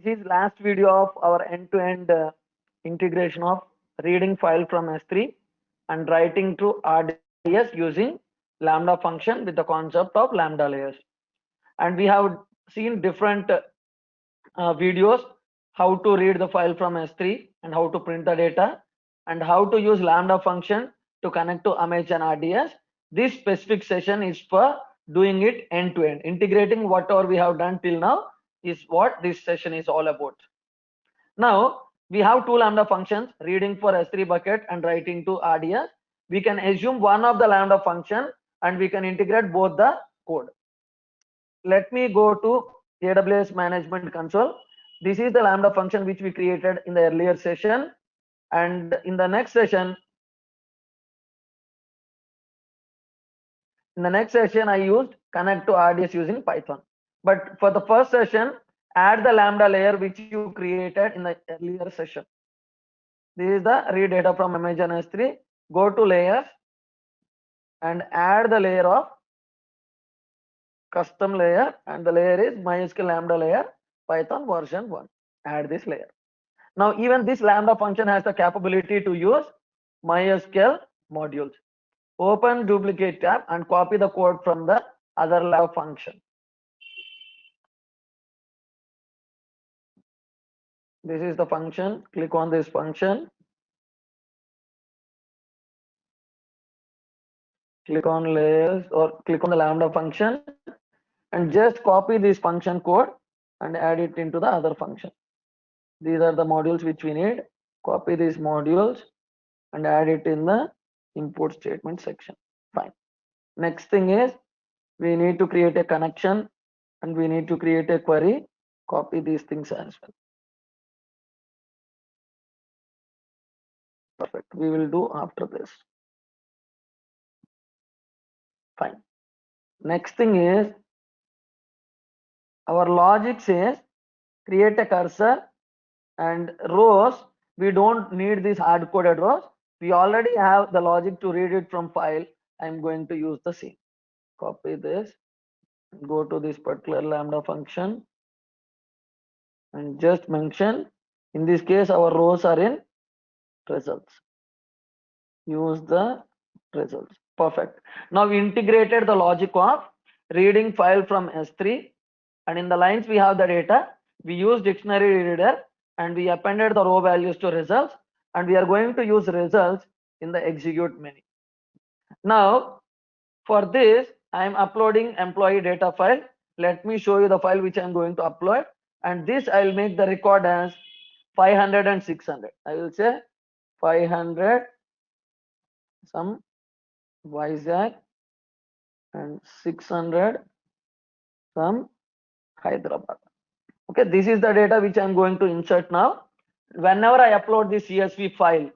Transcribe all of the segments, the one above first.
This is last video of our end-to-end integration of reading file from S3 and writing to RDS using Lambda function with the concept of Lambda layers. And we have seen different videos how to read the file from S3 and how to print the data and how to use Lambda function to connect to Amazon RDS. This specific session is for doing it end to end. Integrating whatever we have done till now is what this session is all about. Now we have two Lambda functions, reading for S3 bucket and writing to RDS. We can assume one of the Lambda function and we can integrate both the code. Let me go to AWS Management Console. This is the Lambda function which we created in the earlier session. And in the next session, I used connect to RDS using Python. But for the first session, add the Lambda layer which you created in the earlier session. This is the read data from Amazon S3. Go to layers and add the layer of custom layer, and the layer is MySQL Lambda layer Python version 1. Add this layer. Now even this Lambda function has the capability to use MySQL modules. Open duplicate tab and copy the code from the other Lambda function. This is the function. Click on this function. Click on layers or click on the Lambda function and just copy this function code and add it into the other function. These are the modules which we need. Copy these modules and add it in the import statement section. Fine. Next thing is we need to create a connection and we need to create a query. Copy these things as well. Perfect. We will do after this. Fine. Next thing is our logic says create a cursor and rows. We don't need these hard coded rows. We already have the logic to read it from file. I'm going to use the same. Copy this, go to this particular Lambda function and just mention, in this case our rows are in results. Use the results. Perfect. Now we integrated the logic of reading file from S3, and in the lines we have the data. We use dictionary reader and we appended the row values to results, and we are going to use results in the execute menu. Now for this I am uploading employee data file. Let me show you the file which I am going to upload, and this I will make the record as 500 and 600. I will say 500 some Vizag and 600 from Hyderabad. Okay, this is the data which I am going to insert now. Whenever I upload this CSV file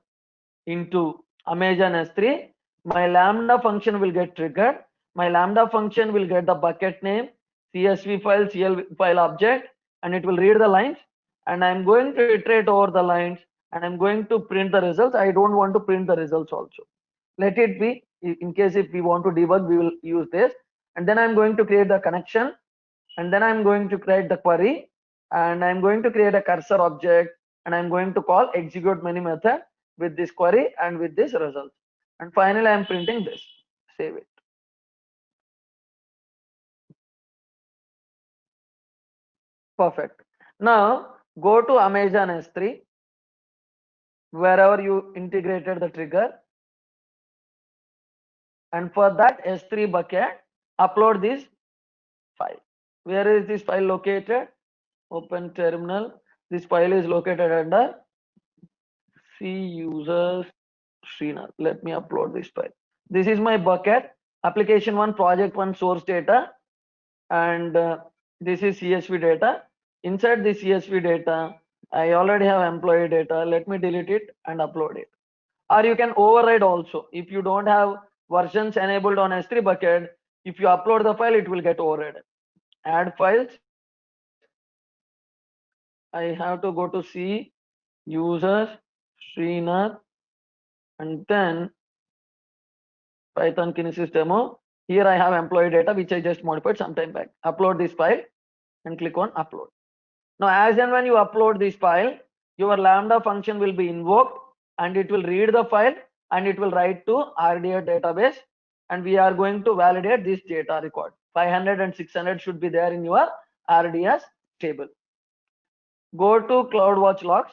into Amazon S3, my Lambda function will get triggered. My Lambda function will get the bucket name, CSV file, CL file object, and it will read the lines. And I'm going to iterate over the lines and I'm going to print the results. I don't want to print the results also. Let it be. In case if we want to debug, we will use this. And then I'm going to create the connection. And then I'm going to create the query. And I'm going to create a cursor object. And I'm going to call execute menu method with this query and with this result. And finally, I'm printing this. Save it. Perfect. Now go to Amazon S3, wherever you integrated the trigger. And for that S3 bucket, upload this file. Where is this file located? Open terminal. This file is located under C users Srinath. Let me upload this file. This is my bucket, application 1, project 1 source data, and this is CSV data. Inside this CSV data, I already have employee data. Let me delete it and upload it. Or you can override also. If you don't have versions enabled on S3 bucket, if you upload the file, it will get overridden. Add files. I have to go to C users Srinath and then Python Kinesis demo. Here I have employee data which I just modified some time back. Upload this file and click on upload. Now, as and when you upload this file, your Lambda function will be invoked and it will read the file and it will write to RDS database, and we are going to validate this data record. 500 and 600 should be there in your RDS table. Go to CloudWatch logs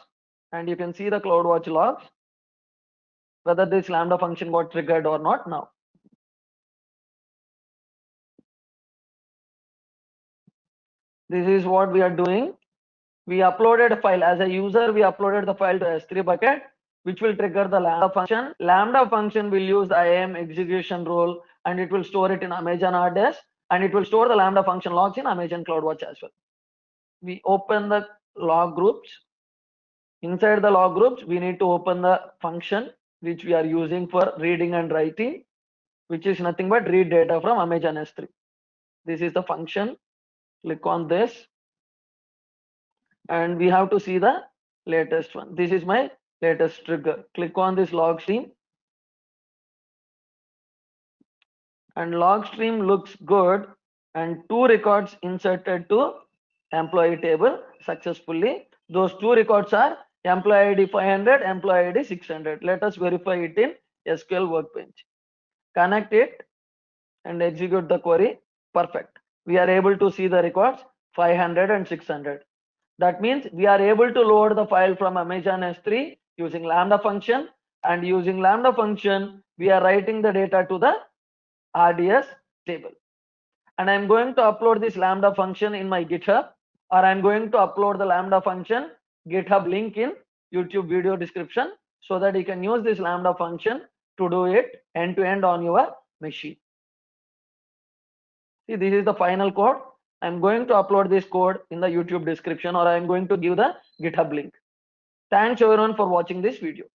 and you can see the CloudWatch logs, whether this Lambda function got triggered or not now. This is what we are doing. We uploaded a file as a user. We uploaded the file to S3 bucket, which will trigger the Lambda function. Lambda function will use the IAM execution rule and it will store it in Amazon RDS, and it will store the Lambda function logs in Amazon CloudWatch as well. We open the log groups. Inside the log groups, we need to open the function which we are using for reading and writing, which is nothing but read data from Amazon S3. This is the function. Click on this and we have to see the latest one. This is my latest trigger. Click on this log stream and log stream looks good, and 2 records inserted to employee table successfully. Those 2 records are employee ID 500, employee ID 600. Let us verify it in SQL Workbench. Connect it and execute the query. Perfect. We are able to see the records 500 and 600. That means we are able to load the file from Amazon S3 using Lambda function, and using Lambda function, we are writing the data to the RDS table. And I'm going to upload this Lambda function in my GitHub, or I'm going to upload the Lambda function GitHub link in YouTube video description, so that you can use this Lambda function to do it end to end on your machine. See, this is the final code. I'm going to upload this code in the YouTube description, or I'm going to give the GitHub link. Thanks everyone for watching this video.